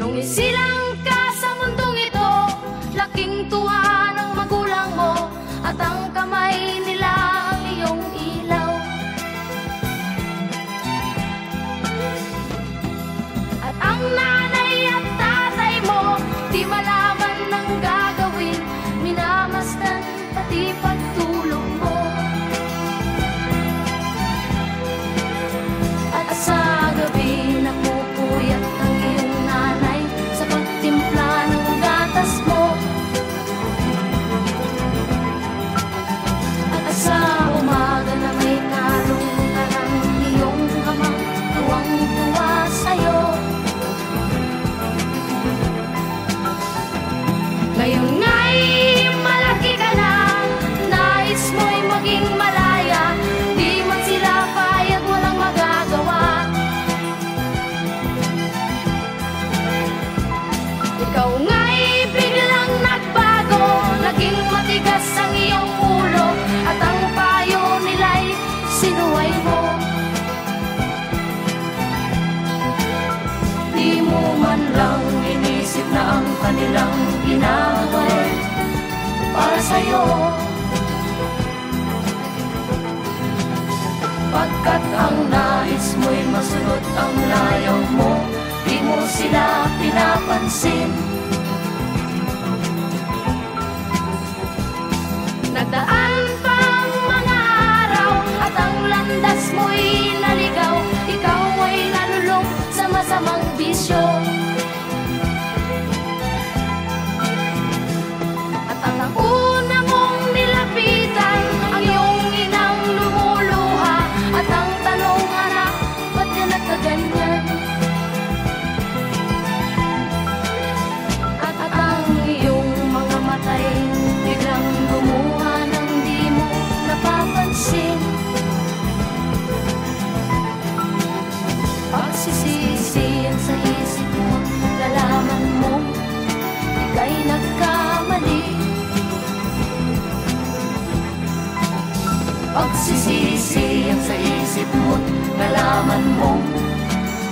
Nung isilang ka sa mundong ito, laking tuwa ng magulang mo, at ang kamay nila ang iyong ilaw. At ang nanay at tatay mo, di malaman ng gagawin, minamasdan pati pagtulong mo. At sa gabi napupuyat ang iyong nanay sa pagtimpla ng gatas mo. At sa umaga na may kalungkutan ang iyong amang tuwang-tuwa sa'yo. Ngayon nga'y malaki ka na, nais mo'y maging malaya, di man sila payag, walang magagawa. Ikaw nga'y biglang nagbago, naging matigas ang iyong ulo, at ang payo nila'y sinuway mo. Di mo man lang inisip na ang kanilang ginaway para sa'yo. Pagkat ang nais mo'y masunod ang layaw mo, di mo sila pinapansin. Nagdaan pa ang mga araw at ang landas mo'y naligaw, ikaw ay nalulong sa masamang bisyo. At ang una mong nilapitan, ang iyong inang lumuluha, at ang tanong, anak, ba't ka nagkaganyan? At ang iyong mga matay biglang lumuha nang di mo napapansin. Pagsisisihan sa isip mo, nalaman mo ika'y nagkamali. Pagsisisihan sa isip mo, nalaman mo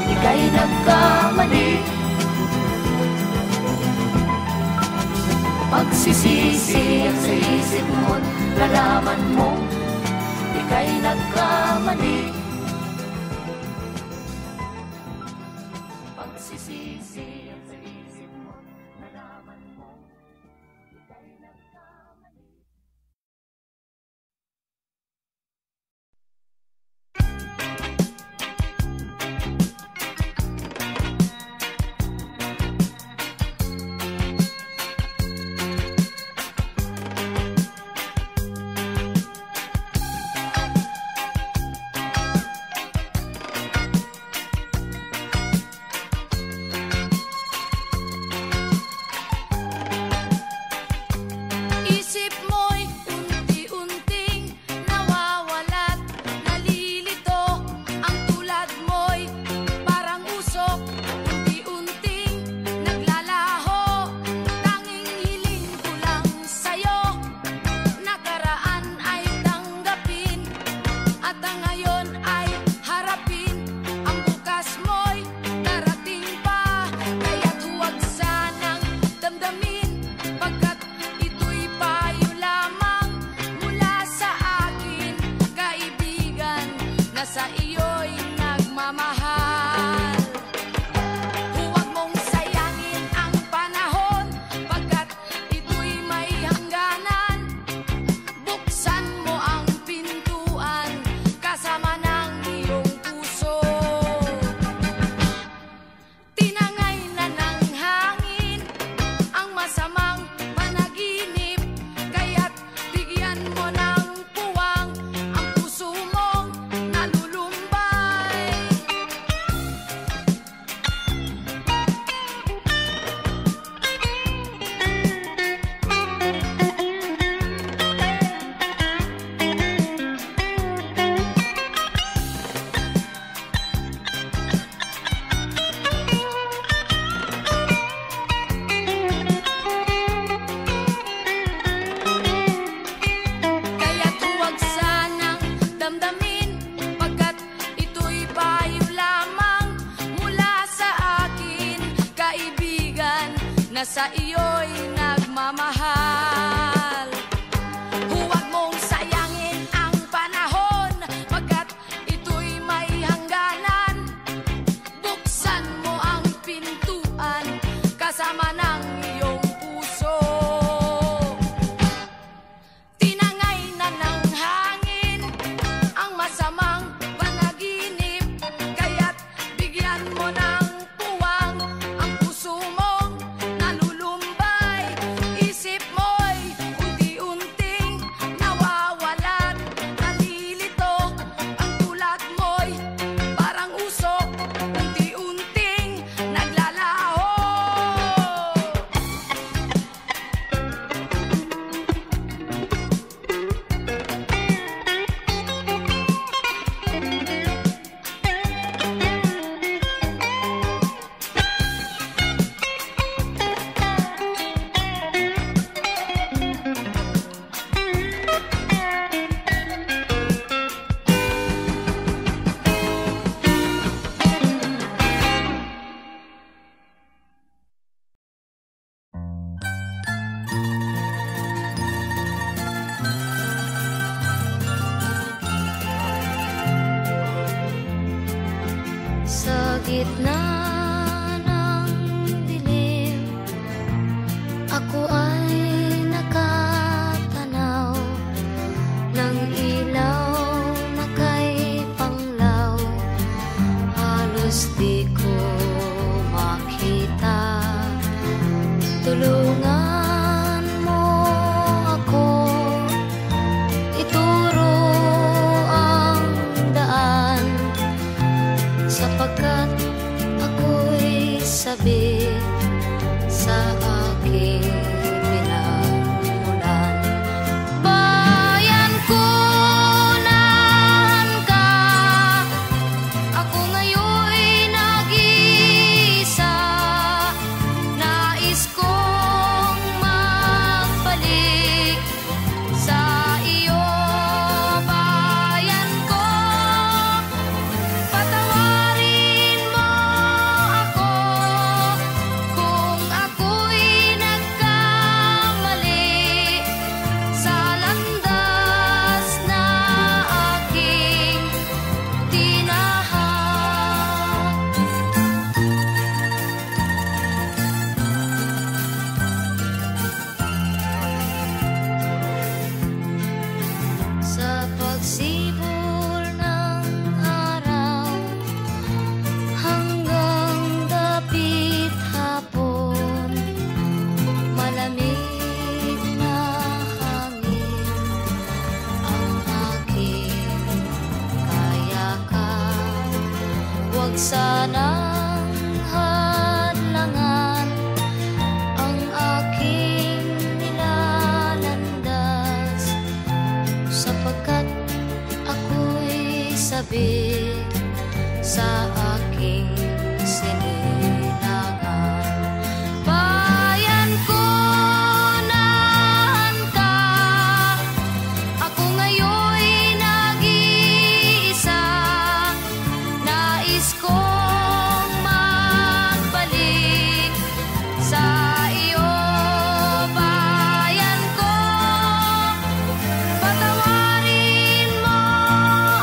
ika'y nagkamali. Pagsisisihan sa isip mo, nalaman mo ika'y nagkamali. Pagsisisihan sa isip mo, nalaman mo ika'y nagkamali. Mo ng puwang ang puso mong nalulung sa iyo'y nagmamahal. Huwag mong sayangin ang panahon, pagkat ito'y may hangganan. Buksan mo ang pintuan kasama ng iyong puso. Tinangay na ng hangin ang masamang panaginip, kaya't bigyan mo ng puwang ang puso mong nalulumbay. Isip mo'y unti-unting nawawalan, nalilito ang tulad mo'y parang usok, unti-unting naglalaho. Sa gitna ng dilim, ako ay nakatanaw ng ilaw na kay panglaw. Halos di ko makita. Tulungan mo ako, ituro ang daan, sapagkat ako'y sabik sa aking pinagmulan. Bayan ko, nahan ka, ako ngayon'y nag-iisa. Nais kong magbalik sa iyo, bayan ko. Patawarin mo ako kung ako'y nagkamali sa landas na aking tinahak. Sa pagsibol ng araw hanggang dapit hapon, malamig na hangin ang aking kayakan. Huwag sanang hadlangan ang aking nilalandas, sapagkat ako'y sabik sa aking sinilangan. Bayan ko, nahan ka, ako ngayon'y nag-iisa. Nais kong magbalik sa iyo, bayan ko. Patawarin mo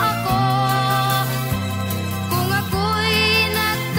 ako kung ako'y nagkamali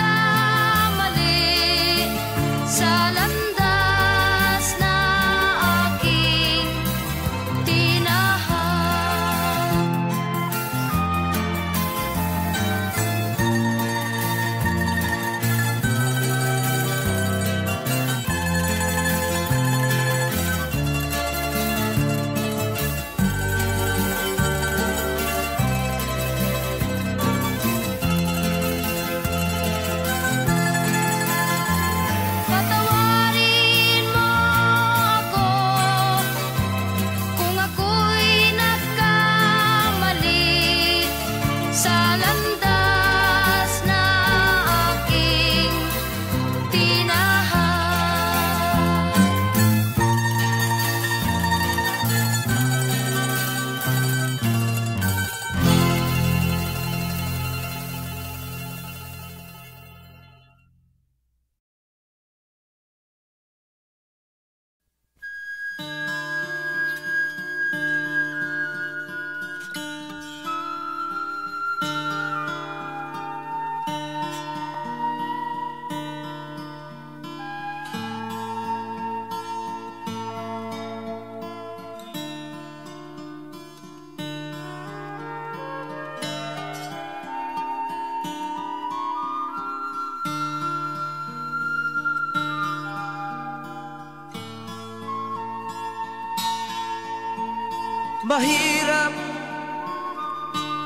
Mahirap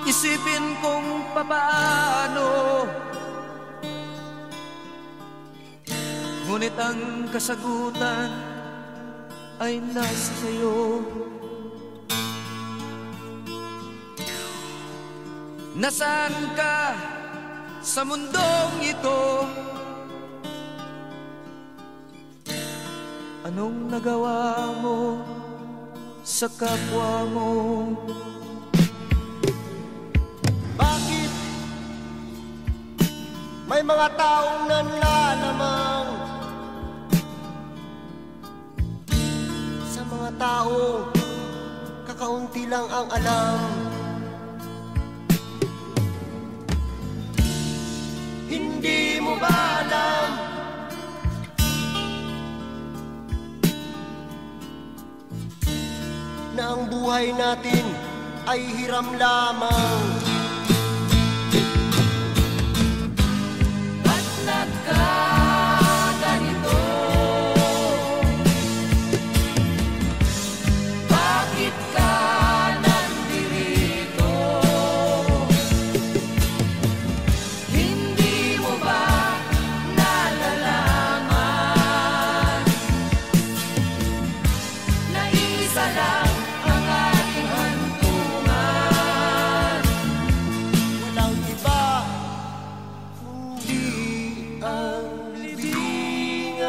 isipin kung papaano, ngunit ang kasagutan ay nasa sa'yo. Nasaan ka sa mundong ito? Anong nagawa mo sa kapwa mo? Bakit may mga taong nanlalamang sa mga tao kakaunti lang ang alam? Hindi mo ba alam na ang buhay natin ay hiram lamang? Ba't nagkaganito? Bakit ka nandirito? Hindi mo ba nalalaman na isa lang ang ating hantungan? Walang iba kundi ang libingan.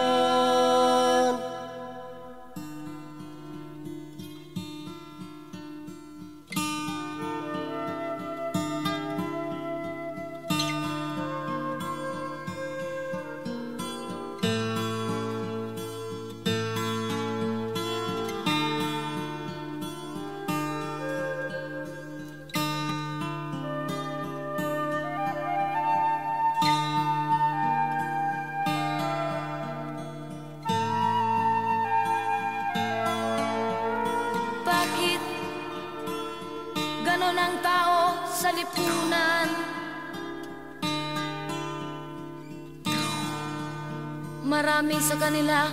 Bakit ganon ang tao sa lipunan? Marami sa kanila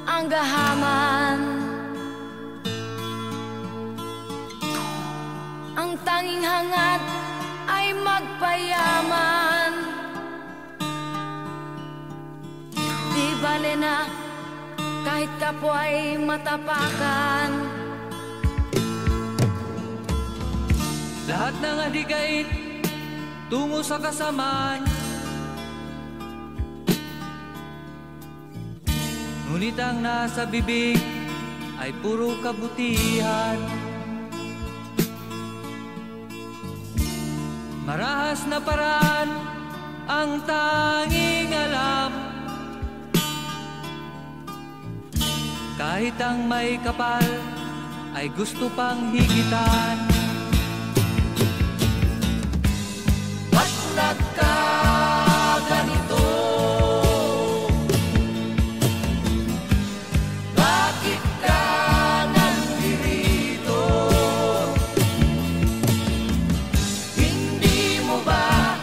ang gahaman. Ang tanging hangad ay magpayaman. Di bale na kahit kapwa'y matapakan. Lahat ng adigait tungo sa kasamaan, ngunit ang nasa bibig ay puro kabutihan. Marahas na paraan ang tanging alam, kahit ang may kapal ay gusto pang higitan. Ba't nagkaganito? Bakit ka nandirito? Hindi mo ba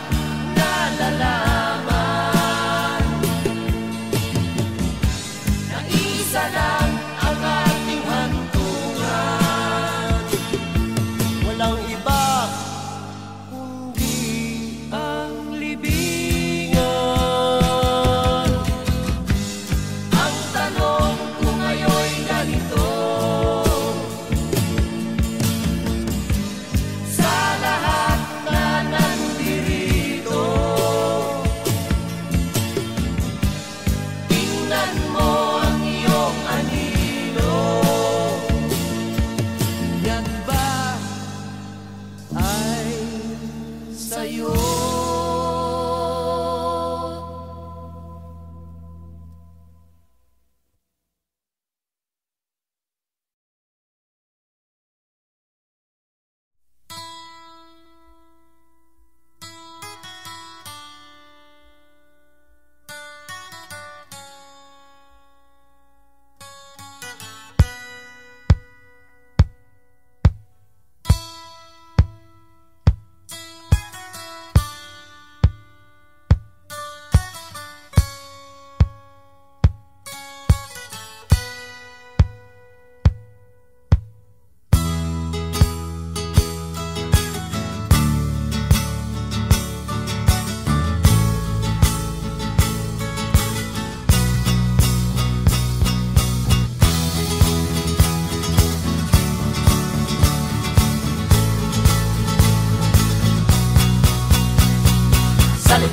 nalalaman na isa lang ang ating hantungan? Walang iba kundi Ang libingan. Ang tanong ko ngayon'y ganito: sa lahat na nandirito, tingnan mo ang iyong anino. Yan ba ay sa'yo?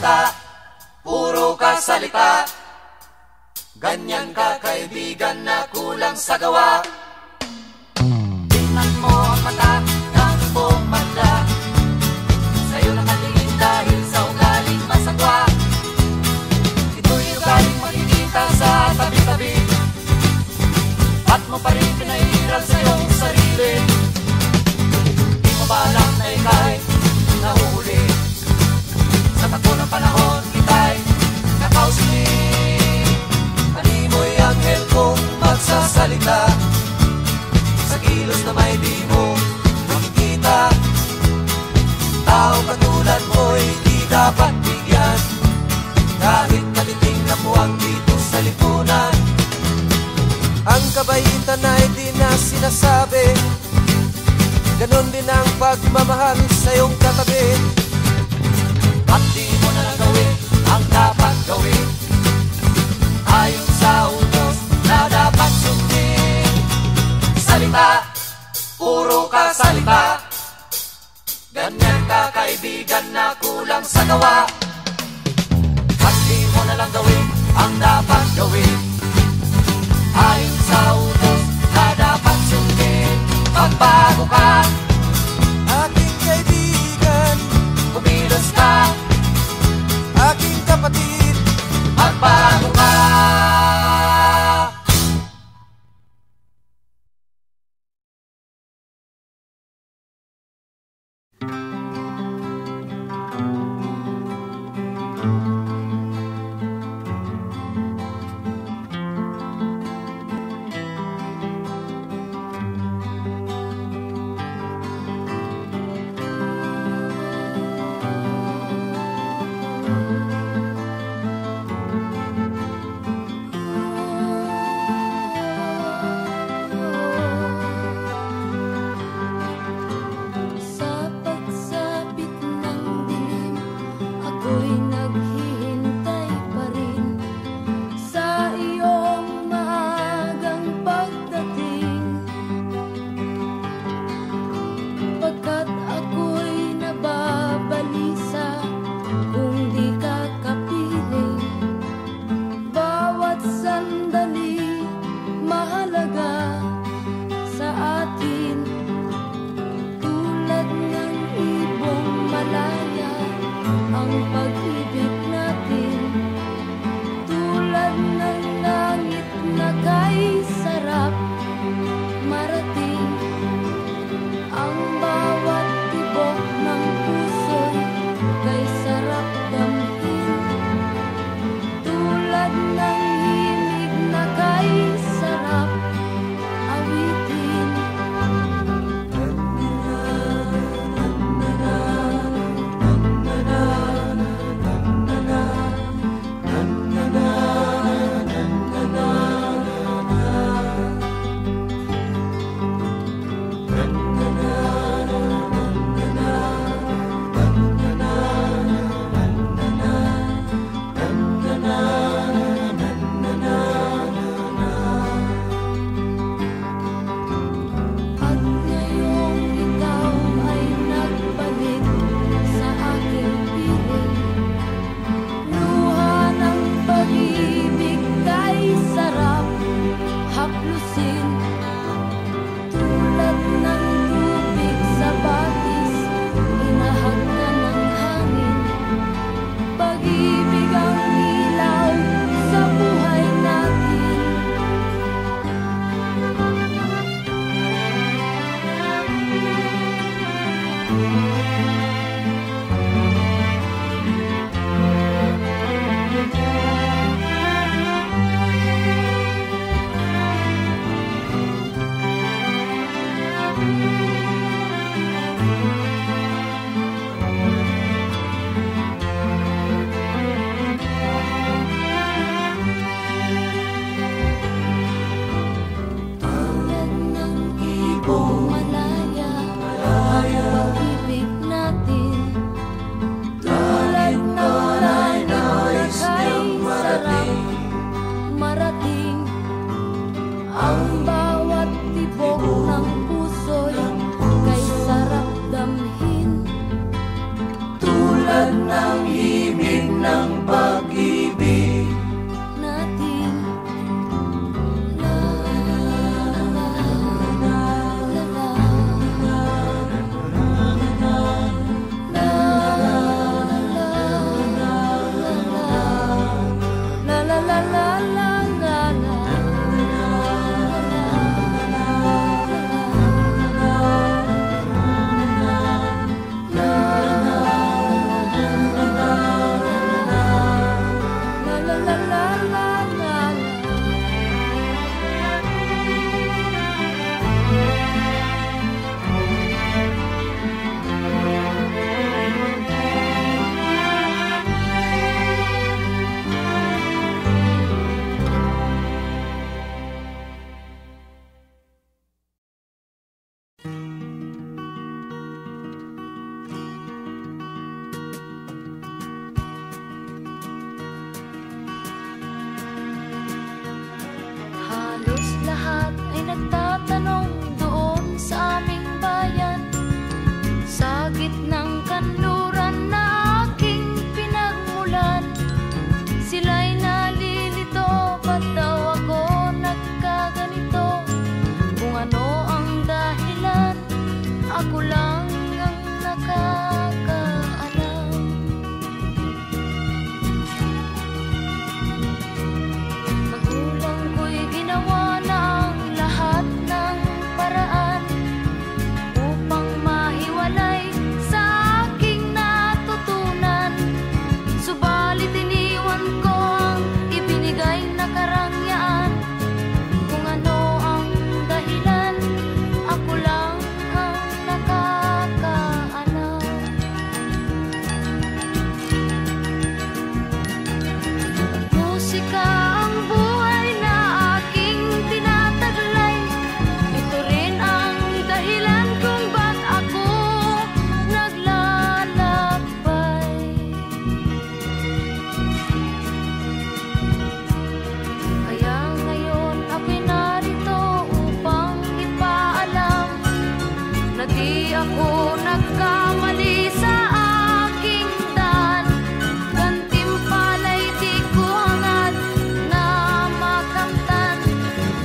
salita, puro ka salita. Ganyan ka kaibigan na kulang sa gawa. Tingnan mo ang mata ng buong banda, sa'yo nakatingin dahil sa ugaling masagwa. Ito'y ugaling makikita sa tabi-tabi, at mo pa rin pinahiral sa iyong sarili. Di mo ba alam na ika'y nahuhuli sa takbo ng panahon, kita'y nakausili. Animoy anghel kong magsasalita, sa kilos na may di mo makikita. Tao katulad mo'y di dapat bigyan, kahit matiting na puwang dito sa lipunan. Ang kabaitan ay di na sinasabi, ganon din ang pagmamahal sa iyong katabi. At di mo na lang gawin ang dapat gawin, ayon sa utos na dapat sundin. Salita, puro ka salita. Ganyan ka kaibigan na kulang sa gawa. At di mo na lang gawin ang dapat gawin, ayon sa utos na dapat sundin. Magbago ka, Aking kaibigan, kumilos ka, aking kapatid, magbago ka. Sa pagsapit ng dilim, ako'y naghihintay pa rin sa iyong maagang pagdating. Pagkat ako'y nababalisa kung di ka kapiling. Bawat sandali mahalaga sa atin, tulad ng ibong malaya ang pag-ibig natin. Tulad ng langit na kay sarap marating, ang bawat tibok ng puso'y kay sarap damhin. Tulad ng himig na kay sarap awitin. At ngayong ikaw ay nagbalik sa aking piling, luha ng pag-ibig kay sarap haplusin. Tulad ng tubig sa batis, inahag ka ng hangin. Pag-ibig ang ilaw sa buhay natin. Tulad ng ibong malaya ang pag-ibig natin. Tulad ng langit na kay sarap marating, ang bawat tibok ng puso'y kay sarap damhin. Tulad ng himig ng pag-ibig natin. Halos lahat ay nagtatanong doon sa aming bayan, sa gitnang kanluran na aking pinagmulan. Sila'y nalilito, ba't daw ako nagkaganito? Kung ano ang dahilan, ako lang ang nakakaalam. Magulang ko'y ginawa na ang lahat ng paraan upang mahiwalay sa aking natutunan. Subalit iniwan ko ang ibinigay na karangyaan. Kung ano ang dahilan, ako lang ang nakakaalam. Musika ang buhay na aking tinataglay. Ito rin ang dahilan kung ba't ako naglalakbay. Kaya ngayon ako'y narito upang ipaalam na di ako nagkamali sa aking daan. Gantimpala'y di ko hangad na makamtan,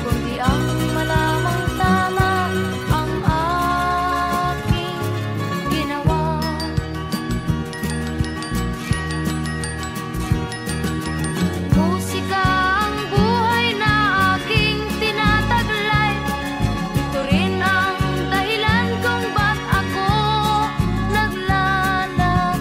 kundi ang malamang tama ang aking ginawa. Musika ang buhay na aking tinataglay. Ito rin ang dahilan kung ba't ako naglalakbay.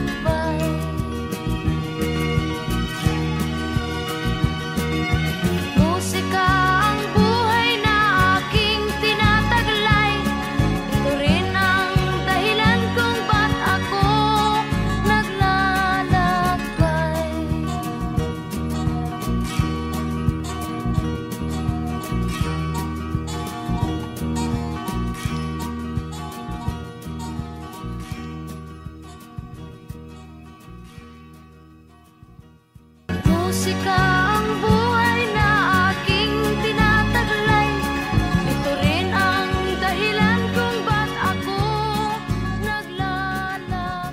Musika ang buhay na aking tinataglay. Ito rin ang dahilan kung ba't ako naglalakbay. Musika ang buhay na aking tinataglay. Ito rin ang dahilan kung ba't ako naglalakbay.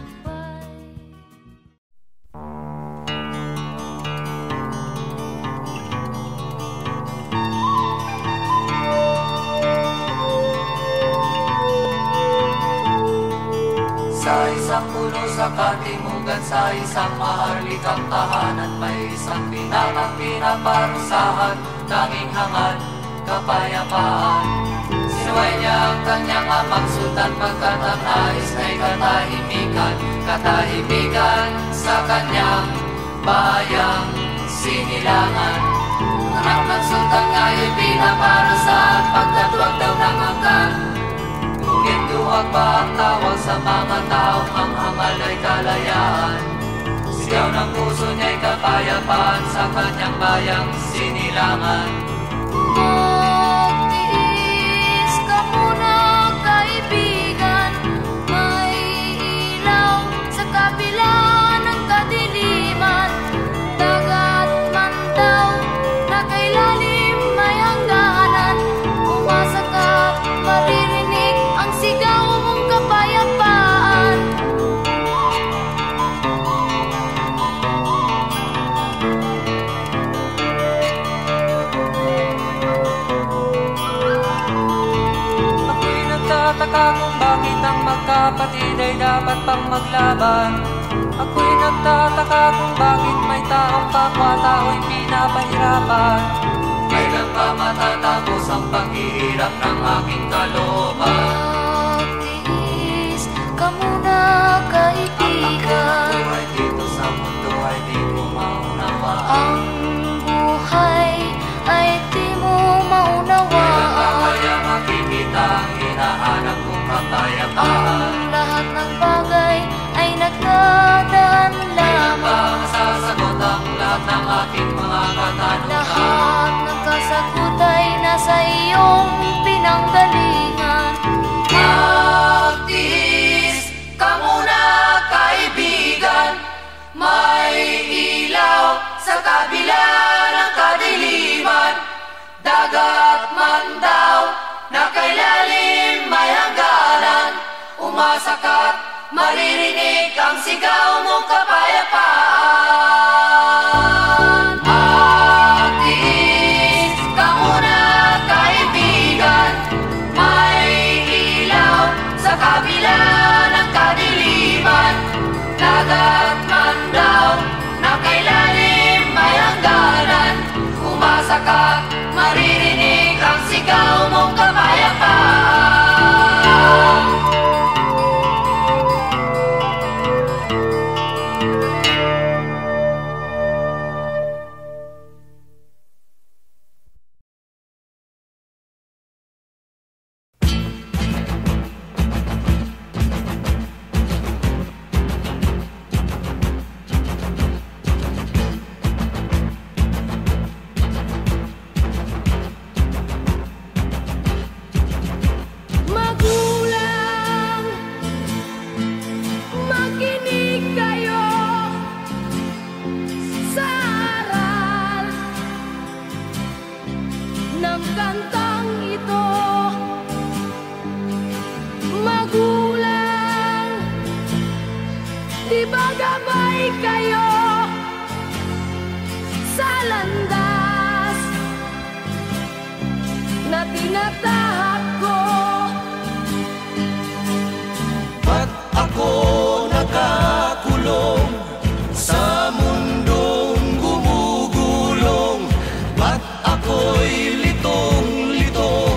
Sa isang puno sa katimugan, sa isang maharlikang tahanan, may isang binatang pinaparusahan, tanging hangad, kapayapaan. Sinuway niya ang kanyang amang sultan, pagkat ang nais ay katahimikan, katahimikan sa kanyang bayang sinilangan. Anak ng sultan nga'y pinaparusahan, pagkat wag daw nangangkan. Ngunit duwag ba ang tawag sa mga taong ang hangal ay kalayaan? Sigaw ng puso niya'y kapayapaan sa kanyang bayang sinilangan. Magtiis ka muna, kaibigan. May ilaw sa kabila ng kadiliman. Dagat man daw na kay lalim may hangganan. Umasa ka, maririnig ang sigaw mong kapayapaan. magkakapatid ay dapat pang maglaban. Ako'y nagtataka kung bakit may taong kapwa-tao'y pinapahirapan. Kailan pa matatapos ang paghihirap ng aking kalooban? Magtiis ka muna, kaibigan. Ang buhay dito sa mundo ay di ko maunawaan. Ang buhay ay di mo Kailan pa maunawaan. kaya makikita ang hinahanap kong kapayapaan? Ang lahat ng bagay ay nagdadaan Kailan pa lamang. masasagot ang lahat ng aking mga katanungan? Lahat ng kasagot ay nasa iyong pinanggalingan. Magtiis ka muna, kaibigan. May ilaw sa kabila ng kadiliman. Dagat man daw na kay lalim may hangganan. Umasa ka't maririnig ang sigaw mong kapayapaan. Magtiis ka muna, kaibigan. May ilaw sa kabila ng kadiliman. Dagat man daw na kay lalim may hangganan. Umasa ka't maririnig ang sigaw mong kapayapaan. Magulang, makinig kayo sa aral ng kantang ito. Magulang, di ba gabay kayo sa landas na tinatahak ko? Ba't ako nakakulong sa mundong gumugulong? Ba't ako'y litong-lito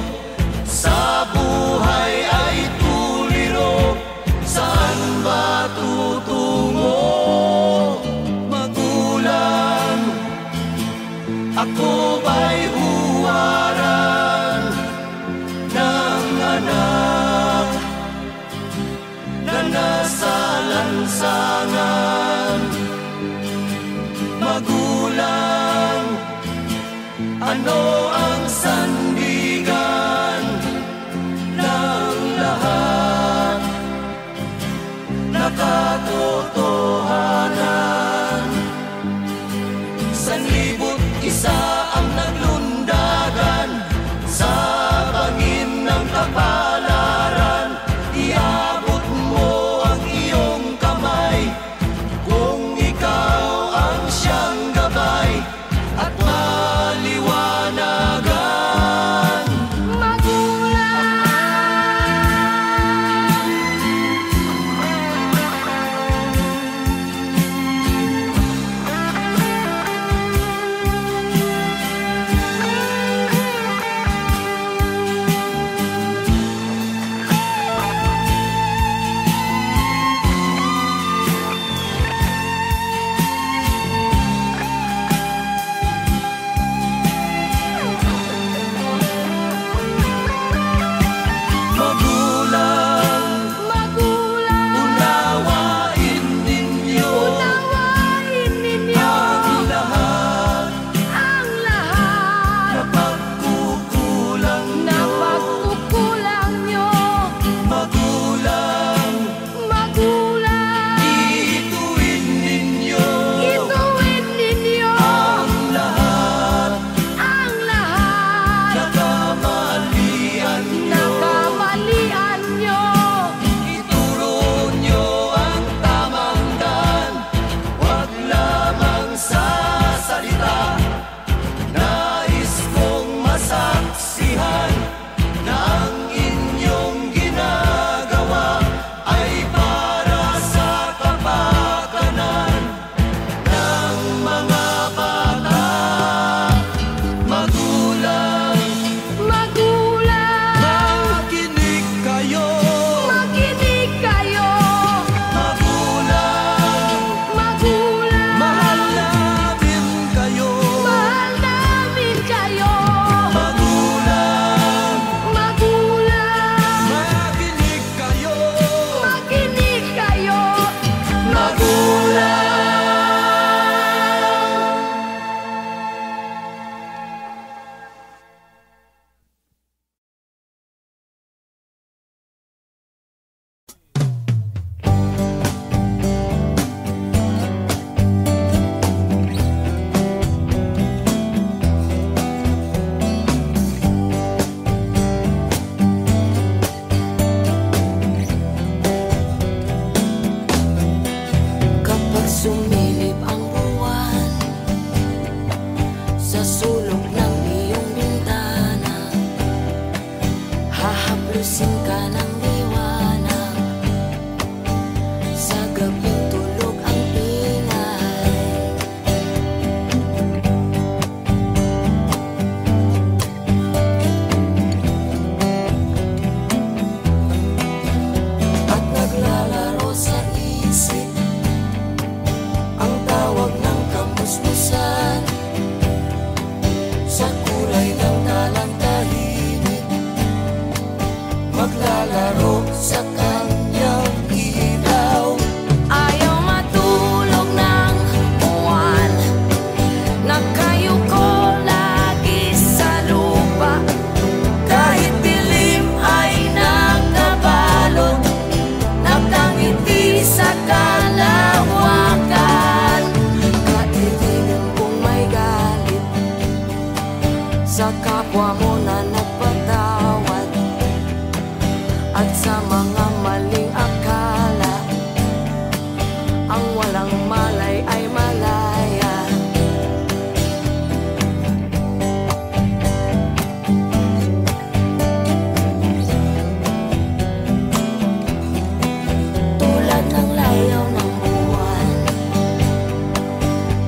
sa buhay ay tuliro? Saan ba tutungo? Magulang, ako ba'y huwaran ng anak na nasa lansangan? Magulang, ano ang sandigan ng lahat na katotohanan? Sanlibot isa ang naglundagan sa bangin ng kapalaran. Iabot mo ang iyong kamay kung ikaw ang siyang gabay at maliwanag malay ay malaya. Tulad ng layaw ng buwan,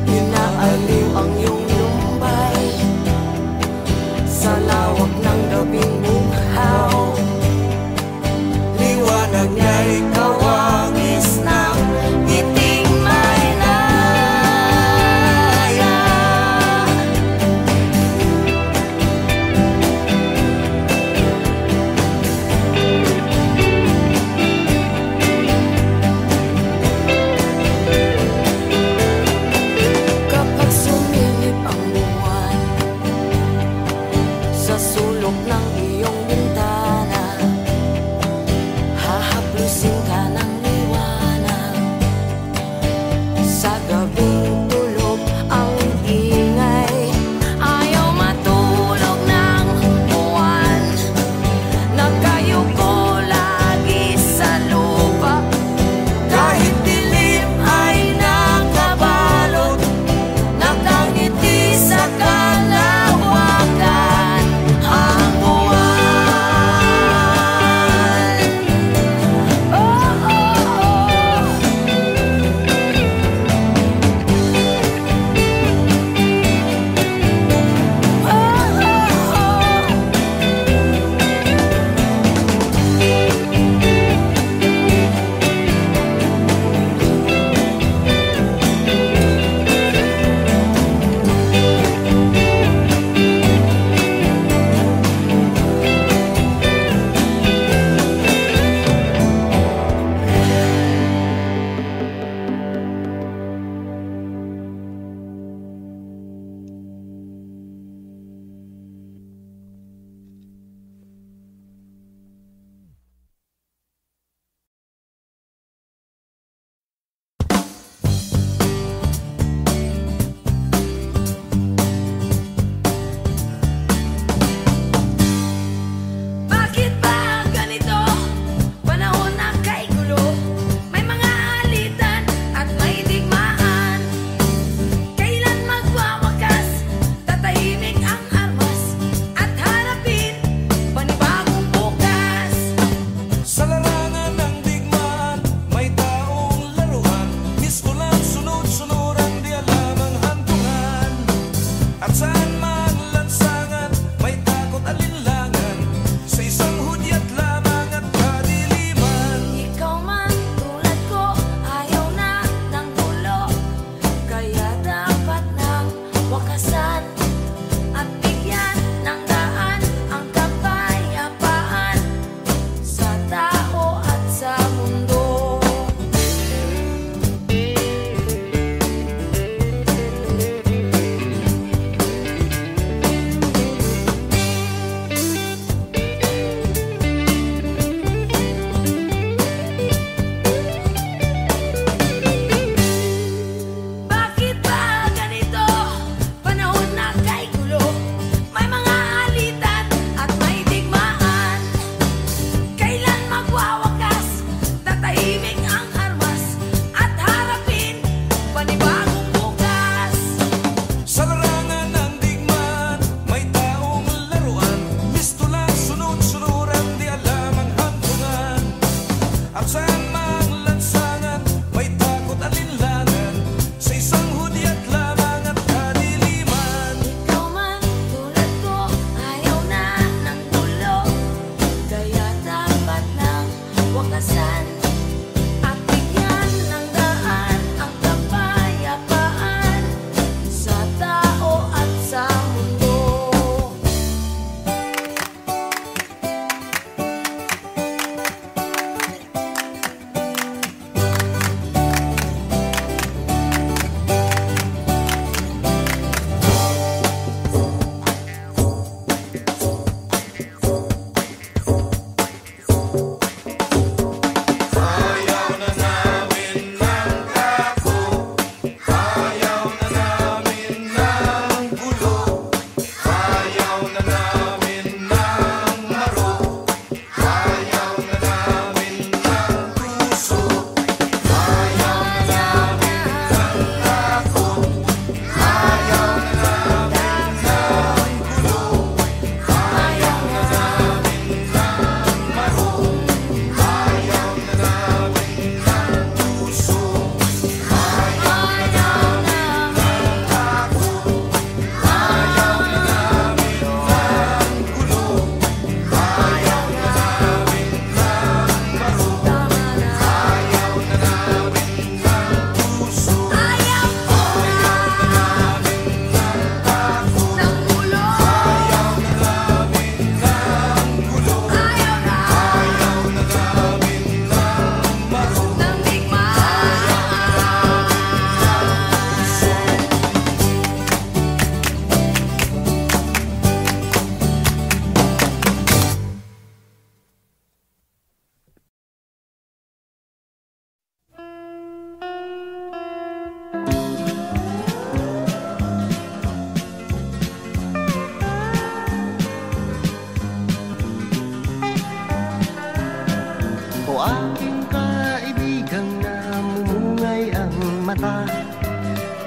inaaliw ang iyong lumbay sa lawak ng gabing buhaw. Liwanag niya'y kawangis ng ngiting may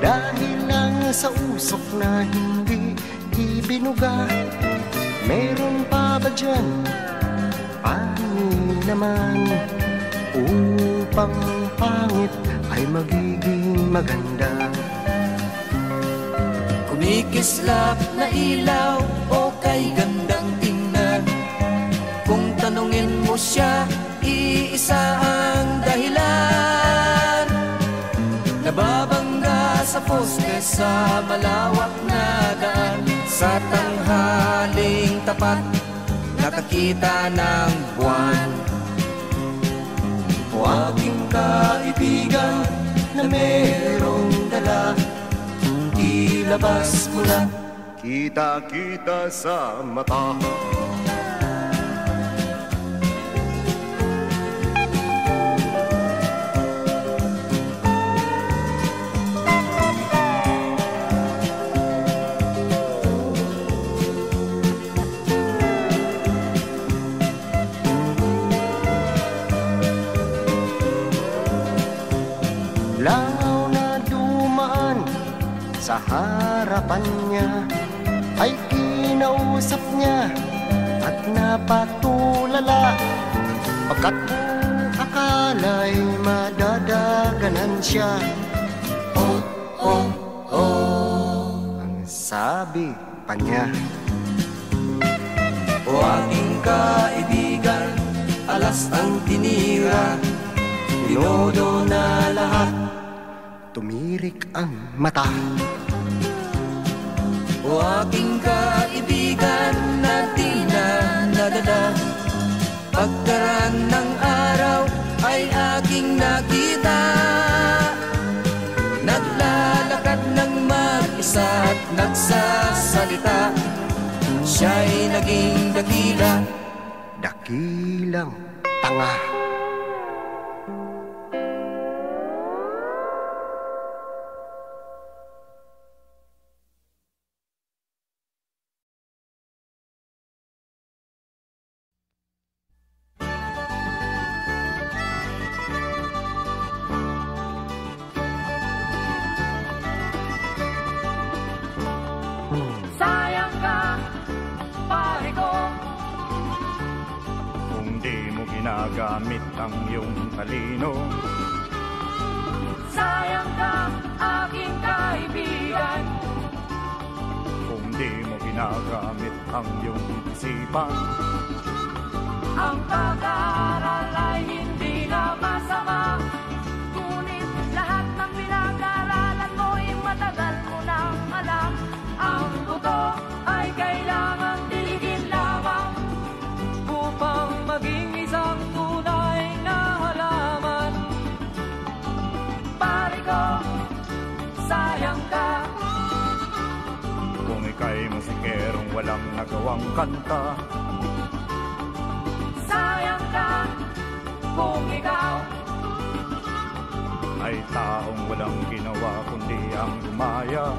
Dahil lang sa usok na hindi ibinuga, meron pa ba dyan panin naman upang pangit ay magiging maganda? Kumikislap na ilaw o kay gandang tingnan, kung tanungin mo siya, iisa ang dahilan. Nababangga sa poste sa malawak na daan, sa tanghaling tapat nakakita ng buwan. O aking kaibigan na merong dala, ilabas mo na, Kita-kita sa mata. Langaw na dumaan sa harapan niya, ay kinausap niya at napatulala, pagkat akala'y madadaganan siya. Oh, oh, oh, ang sabi pa niya. O aking kaibigan, alas ang tinira, tinodo na lahat, Tumirik ang mata. o aking kaibigan na di na nadala, pagkaraan ng araw ay aking nakita, naglalakad ng mag-isa at nagsasalita, siya'y naging dakila. Dakilang tanga. Sayang ka, pare ko. Kung di mo ginagamit ang iyong talino, Sayang ka, aking kaibigan. kung di mo ginagamit ang iyong isipan, Ang pag-aaral ay hindi na masama, ngunit lahat ng pinag-aaralan mo'y matagal mo nang alam. Ang buto ay kailangan diligin lamang upang maging isang tunay na halaman. Pare ko, sayang ka. kung ika'y musikerong walang nagawang kanta, Sayang ka kung ikaw ay taong walang ginawa kundi ang lumaya.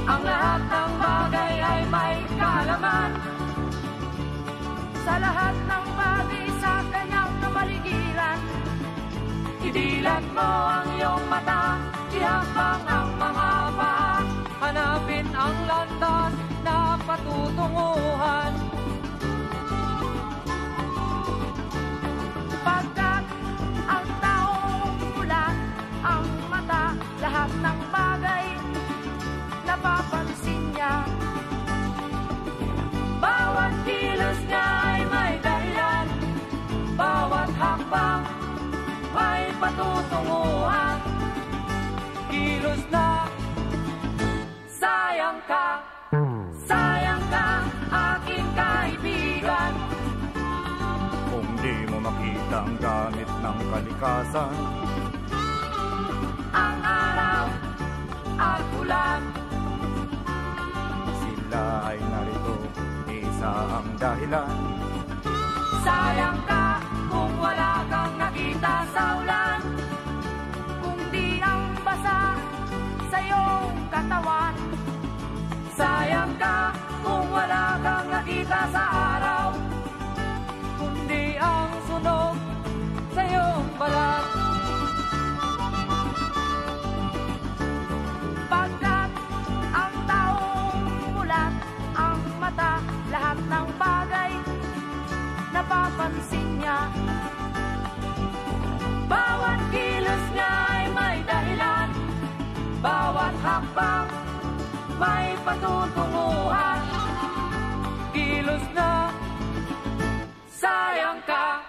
ang lahat ng bagay ay may kalaman. Sa lahat ng bagay sa kanyang kapaligiran, idilat mo ang iyong mata, ihambang ang mga paa, hanapin ang landas na patutunguhan. Pagkat ang taong ulan, ang mata, lahat ng bagay napapansin niya. Bawat kilos niya ay may dahilan, bawat hakbang may patutunguhan. Kilos na sayang ka, aking kaibigan. Kung di mo makita ang gamit ng kalikasan, Ang araw at ulan, sila ay narito, isa ang dahilan. sayang ka kung wala kang nakita sa ulan, kundi ang basa sa iyong katawan. Sayang ka kung wala kang nakita sa araw, kundi ang sunog sa iyong balat. hakbang, may patutunguhan. Kilos na, sayang ka.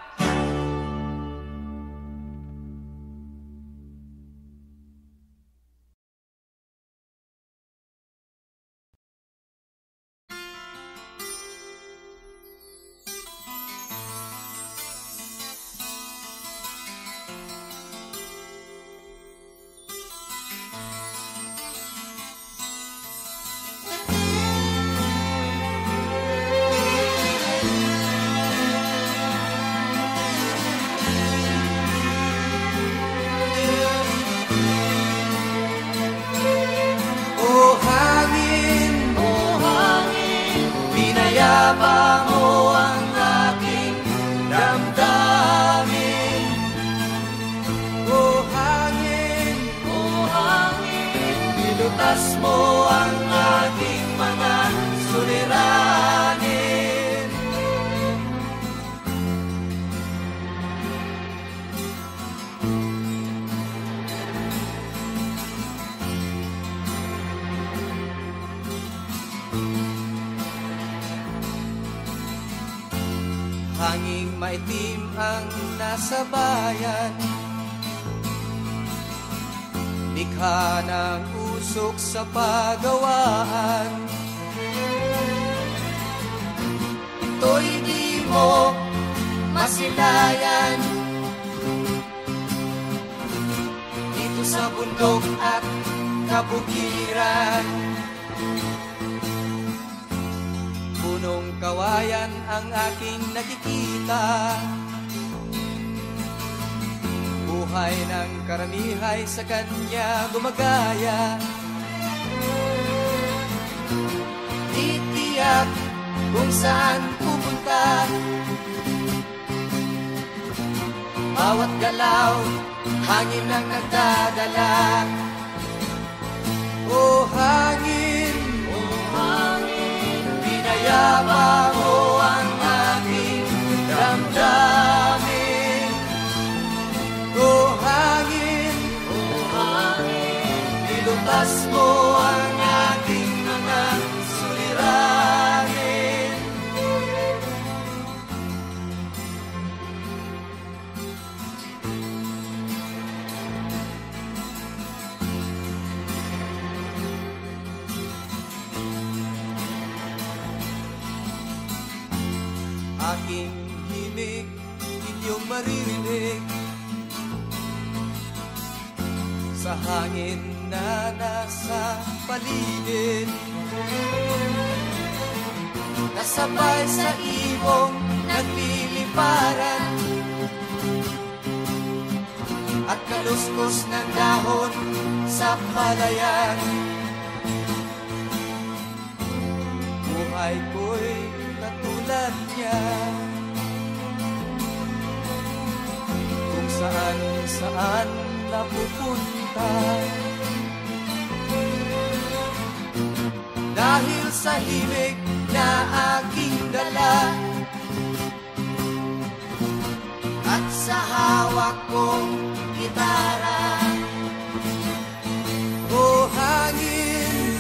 Pinayapa mo ang aking damdamin. O hangin, nilutas mo ang aking mga suliranin. Hanging maitim ang nasa bayan, likha ng usok sa pagawaan. Ito'y di mo masilayan, dito sa bundok at kabukiran. Punong kawayan ang aking nakikita, buhay ng karamihay sa kanya gumagaya. Titiyak kung saan pupunta, bawat galaw hangin ang nagdadala. O hangin, pinayapa mo ang aking damdamin. O hangin, nilutas mo ang aking mga suliranin. Aking himig, inyong maririnig sa hangin na nasa paligid. Kasabay sa ibong nagliliparan at kaluskos ng dahon sa palayan. Buhay ko'y katulad niya, kung saan saan napupunta. Dahil sa himig na aking dala at sa hawak kong gitara. O hangin,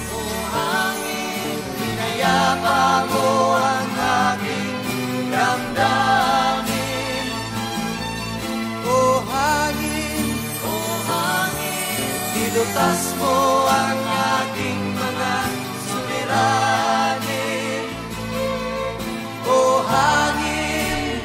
pinayapa mo ang aking damdamin. O hangin, nilutas mo ang aking mga suliranin. O hangin,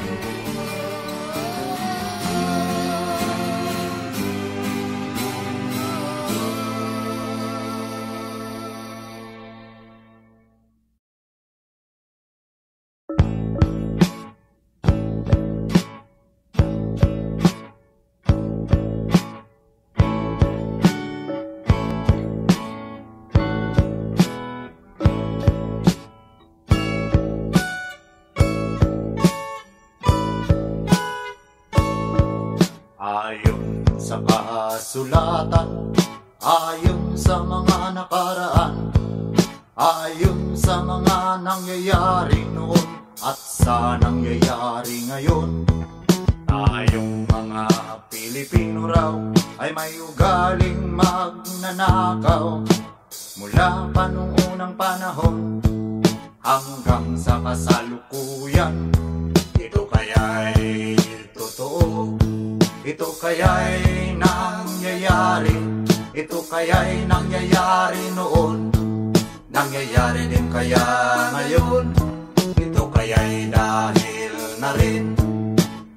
Ayon sa kasulatan, ayon sa mga nakaraan, ayon sa mga nangyayari noon at sa nangyayari ngayon. Tayong mga Pilipino raw ay may ugaling magnanakaw Mula pa nung unang panahon hanggang sa kasalukuyan. Ito kaya'y totoo, ito kaya'y nangyayari, ito kaya'y nangyayari noon, nangyayari din kaya ngayon. Ito kaya'y dahil na rin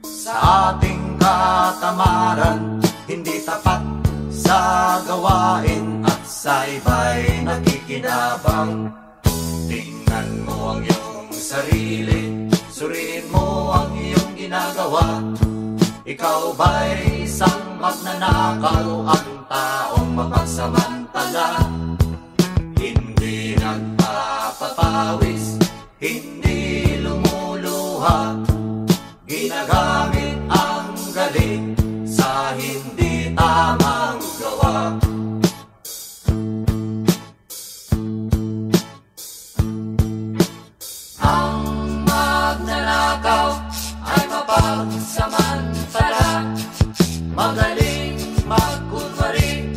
sa ating katamaran, hindi tapat sa gawain at sa iba'y nakikinabang. Tingnan mo ang iyong sarili, suriin mo ang iyong ginagawa. Ikaw ba'y isang magnanakaw, ang taong mapagsamantala? Hindi nagpapapawis, hindi lumuluha, ginagamit ang galing sa hindi tamang gawa. Ang magnanakaw ay mapagsamantala, magaling magkunwari,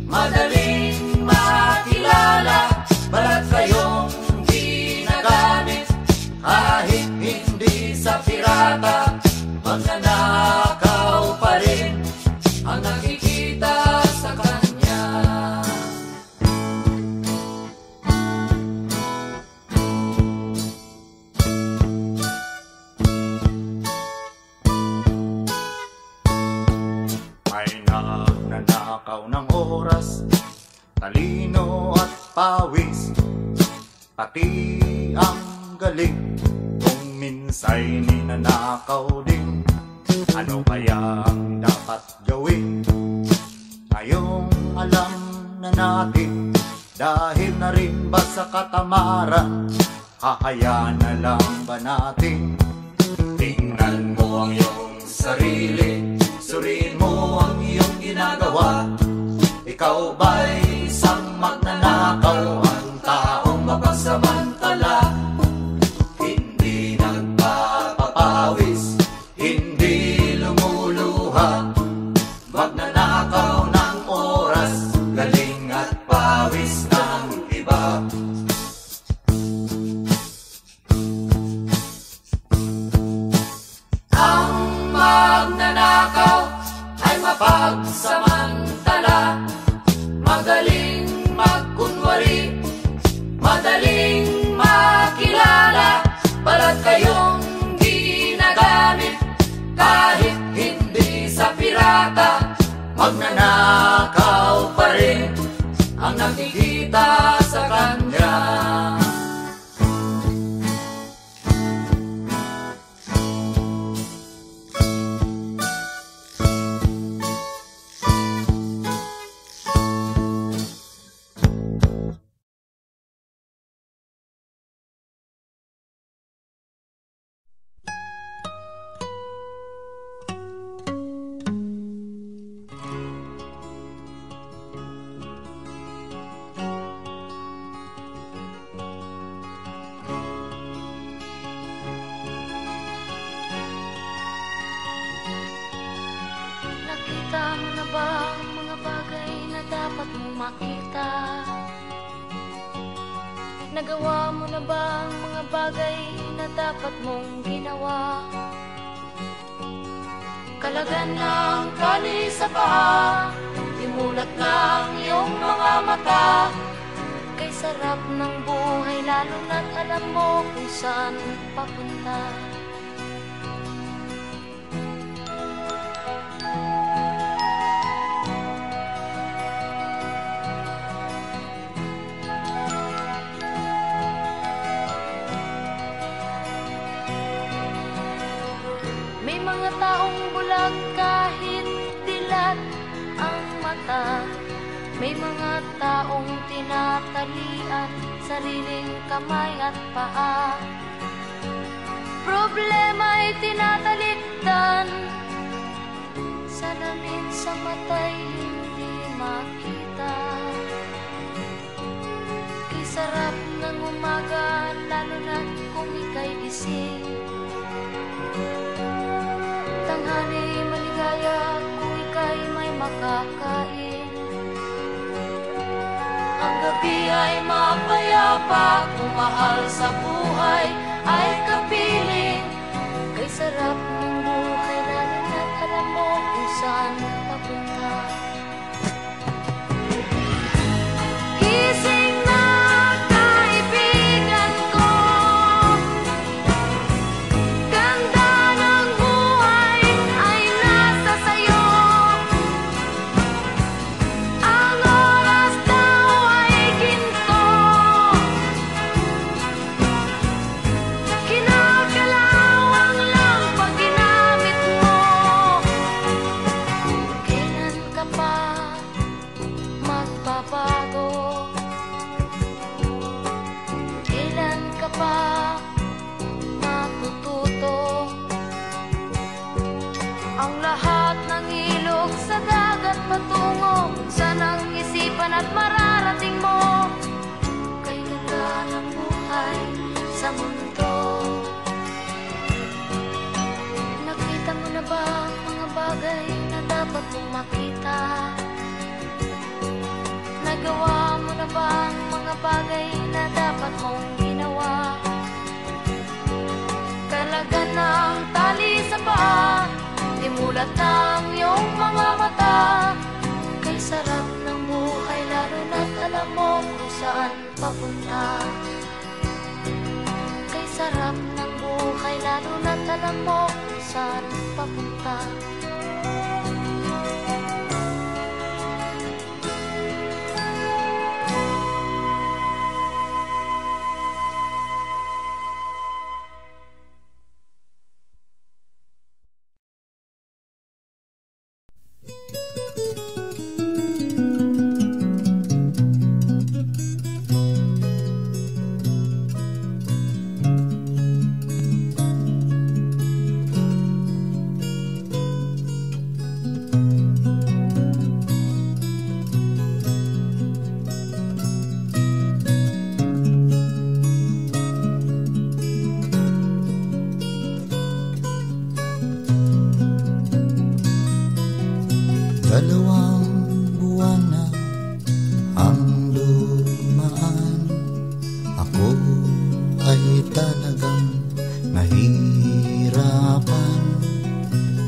madaling makilala, balat kayong ginagamit kahit hindi sa pirata. Magnanakaw pa rin ang nakikita sa kanya. May nagnanakaw ng oras, talino at pawis, pati ang galing, kung minsa'y ninanakaw din. Ano kaya ang dapat gawin? Ngayong alam na natin, dahil na rin ba sa katamaran, hahayaan na lang ba natin? Tingnan mo ang iyong sarili, suriin mo ang iyong ginagawa. Ikaw ba'y isang magnanakaw, ang taong mapagsamantala? Hindi nagpapapawis, hindi lumuluha, magnanakaw ng oras, galing at pawis ng iba. Ang magnanakaw ay mapagsamantala, magaling magkunwari, madaling makilala, balat kayong ginagamit kahit hindi sa pirata. Magnanakaw pa rin ang nakikita sa kanya. Nakita mo na ba ang mga bagay na dapat mong makita? Nagawa mo na ba ang mga bagay na dapat mong ginawa? Kalagan ng kali sa paa, imulat ng iyong mga mata. Kay sarap ng buhay, lalo na't alam mo kung saan papunta. May mga taong bulag kahit dilat ang mata. May mga taong tinatalian sariling kamay at paa. Problema'y tinatalikdan, salamin sa mata'y hindi makita. Kay sarap ng umaga, lalo na kung ika'y gising. Tanghali maligaya kung ika'y may makakain. Ang gabi gabi ay mapayapa, kung mahal sa buhay ay kapiling. Kay sarap ng buhay lalo na't alam mo kung saan papunta. Gising na kaibigan ko, ganda ng buhay ay nasa sayo. Ang oras daw ay ginto, kinakalawang lang pag ginamit mo. Kailan ka pa magbabago? Kailan ka pa matututo? Ang lahat ng ilog sa dagat patungo kung saan ang isipan at mararating mo. Kay ganda ng buhay sa mundo. Nakita mo na ba ang mga bagay na dapat mong makita? Nagawa mo na ba ang mga bagay na dapat mong ginawa? Kalaga ng tali sa paa, imulat ng iyong mga mata. Kay sarap ng buhay lalo na't alam mo kung saan papunta. Kay sarap ng buhay lalo na't alam mo kung saan papunta. Dalawang buwan na ang dumaan, ako ay talagang nahihirapan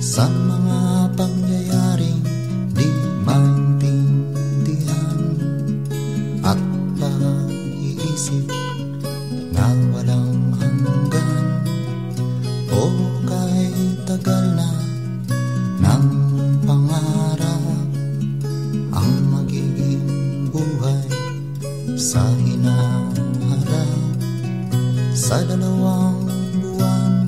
sa mga pangyayaring di maintindihan at pag-iisip na walang hanggan. O kay tagal na ng pangarap ang magiging buhay sa hinaharap. Sa dalawang buwan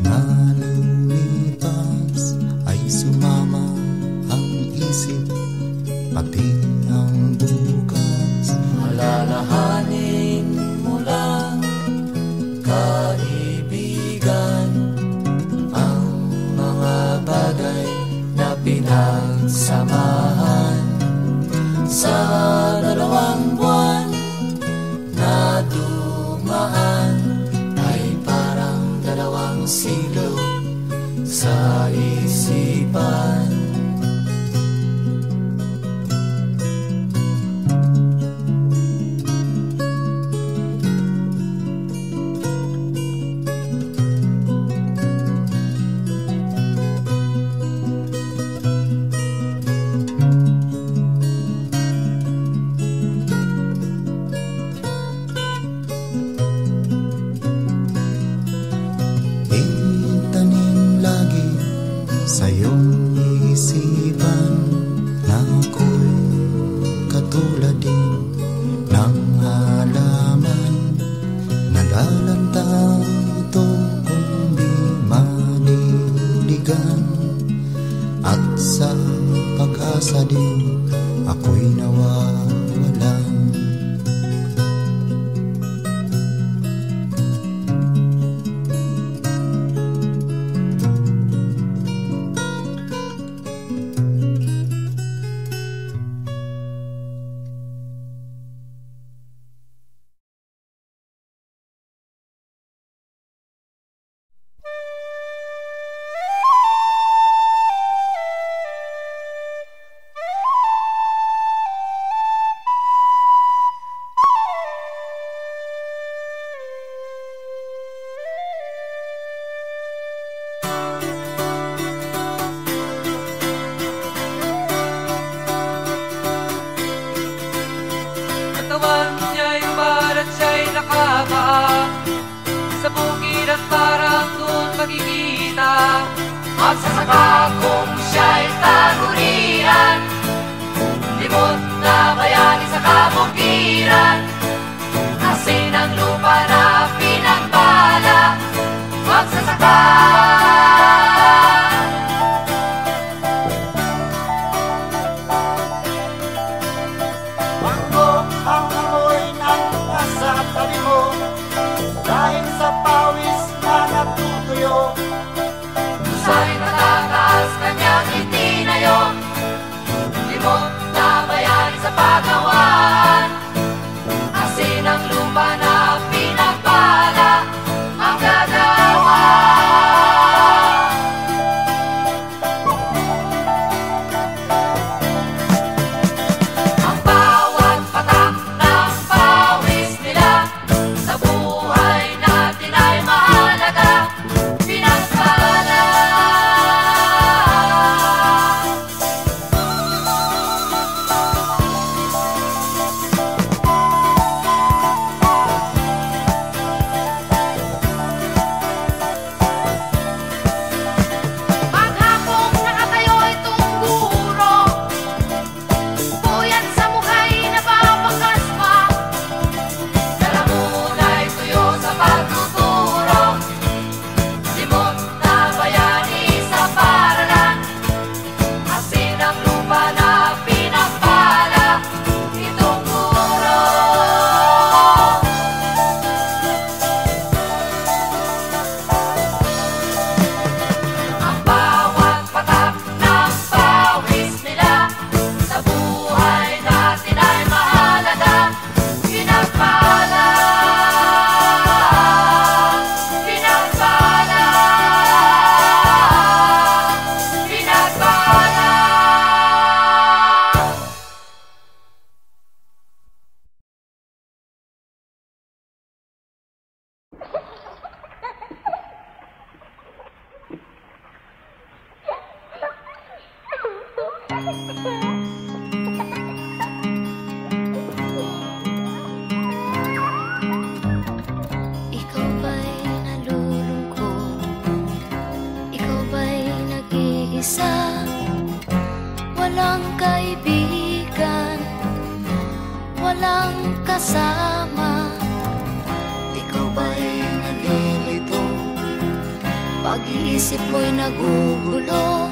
na lumipas ay sumama ang isip pati ang bukas. Alalahanin mo lang, kaibigan, ang mga bagay na pinagsamahan sa dalawang buwan na dumaan ay parang dalawang siglo sa isipan. Itanim lagi sa iyong isipan na ako'y katulad din ng halaman. Nalalanta ito kung di maniligan, at sa pag-asa din ako'y nawawalan. ay nakakaa sa bukid at parang doon makikita. Magsasaka kung siya'y tanurian, limot na bayani sa kabukiran, asin ang lupa na pinagpala. Magsasaka. Bangko ang amoy ng nasa tabi mo, dahil sa pawis na natutuyo. Sa'y matataas kanyang itinayo, limot na bayani sa pagawaan, asin ang lupa na pinagpala ang gagawa. Ang bawat patak ng pawis nila sa buhay natin ay mahalaga, pinagpala. Maghapong nakatayo itong guro, puyat sa mukhay nababakas pa. Dala mo na'y tuyo sa pagtuturo, limot na bayani sa paralan, asin ang lupa na pinagpala itong guro. Ang bawat patak ng pawis nila sa buhay natin ay mahalaga, pinagpala. Pinagpala. Pinagpala. Ikaw ba'y nalulungkot? Ikaw ba'y nag-iisa? Walang kaibigan, walang kasama. Ikaw ba'y nalilito? Pag-iisip mo'y nagugulo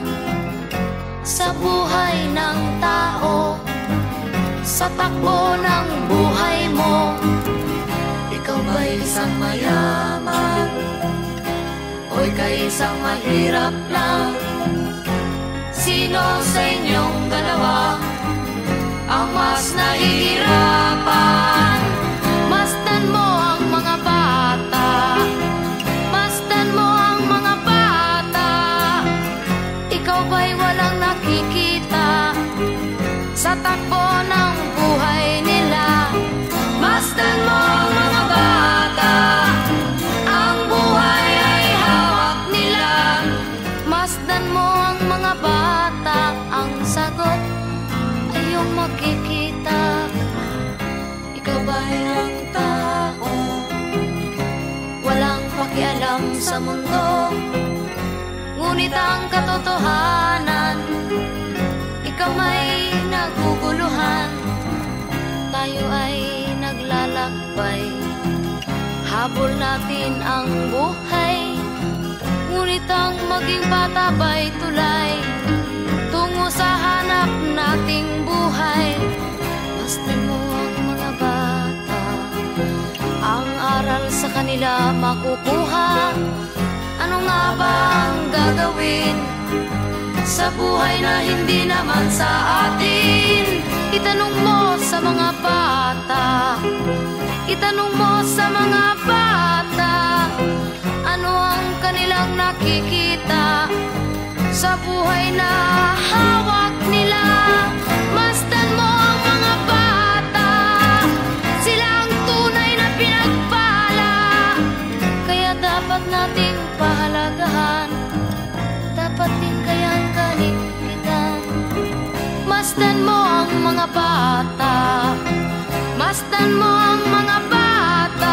sa buhay ng tao, sa takbo ng buhay mo. Ikaw ba'y isang mayaman o ika'y isang mahirap lang? Sino sa inyong dalawa ang mas nahihirapan? Masdan mo ang mga bata, masdan mo ang mga bata. Ikaw ba'y walang nakikita sa takbo ng buhay nila? Masdan mo ang mga bata, ang buhay ay hawak nila. Masdan mo ang mga bata, ang sagot ay iyong makikita. Ikaw ba'y ang tao, walang pakialam sa mundo, ngunit ang katotohanan, ikaw may naguguluhan. Tayo ay naglalakbay, habol natin ang buhay, ngunit ang maging bata ba'y tulay tungo sa hanap nating buhay. Masdan mo ang mga bata, ang aral sa kanila makukuha. Ano nga ba ang gagawin sa buhay na hindi naman sa atin? Itanong mo sa mga bata, itanong mo sa mga bata, ano ang kanilang nakikita sa buhay na hawak nila. Masdan mo ang mga bata, sila ang tunay na pinagpala, kaya dapat nating pahalagahan, dapat din kayang kaligpitan. Masdan mo ang mga bata, masdan mo ang mga bata.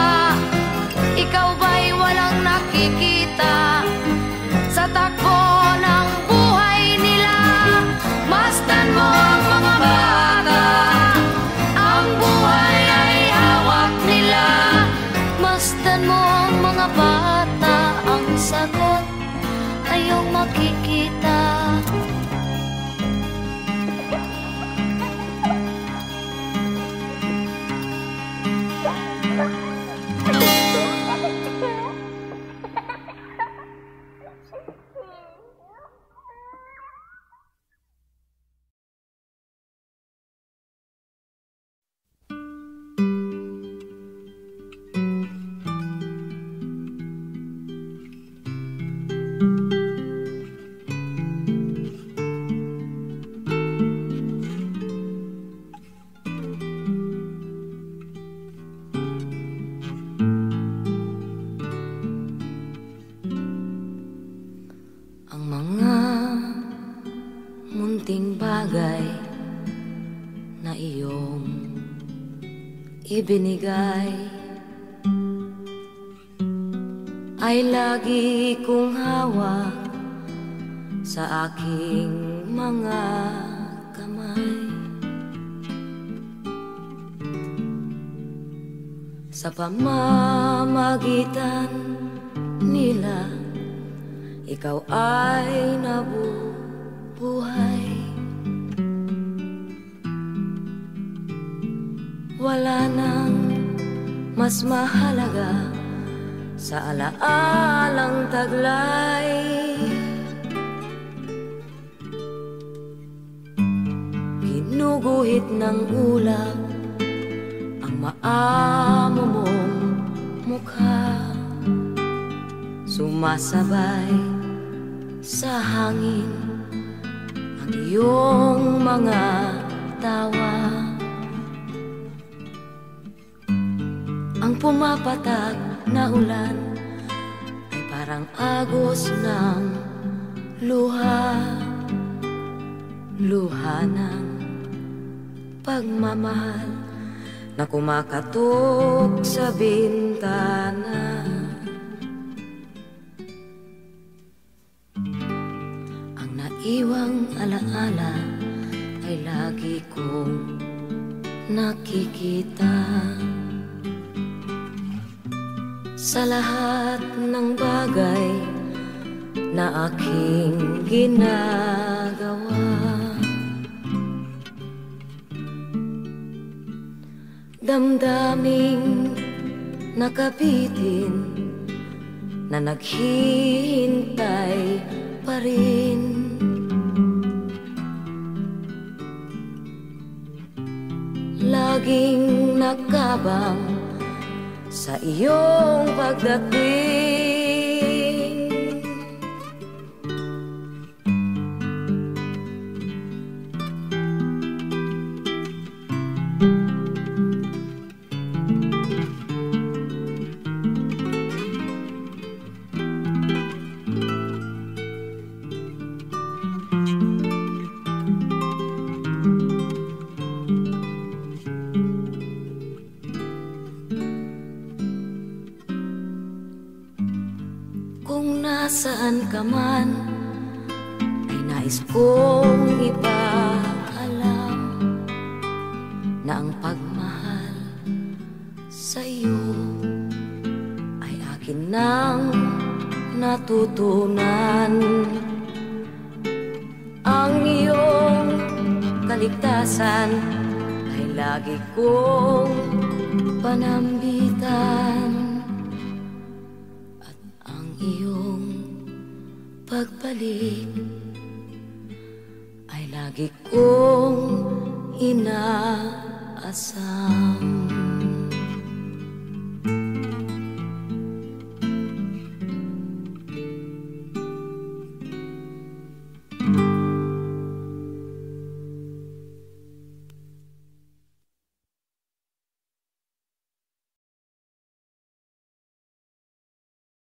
iyong ibinigay ay lagi kong hawak sa aking mga kamay. Sa pamamagitan nila, ikaw ay nabubuhay. Wala nang mas mahalaga sa alaalang taglay. Ginuguhit ng ulap ang maamo mong mukha, sumasabay sa hangin ang iyong mga tawa. Ang pumapatak na ulan ay parang agos ng luha, luha ng pagmamahal na kumakatok sa bintana. Ang naiwang alaala ay lagi kong nakikita sa lahat ng bagay na aking ginagawa. Damdaming nakabitin na naghihintay pa rin. Laging nakabang sa iyong pagdating. Kung nasaan ka man, ay nais kong ipaalam na ang pagmahal sa iyo ay akin nang natutunan. Ang iyong kaligtasan ay lagi kong panambitan. Iyong pagbalik ay lagi kong inaasam.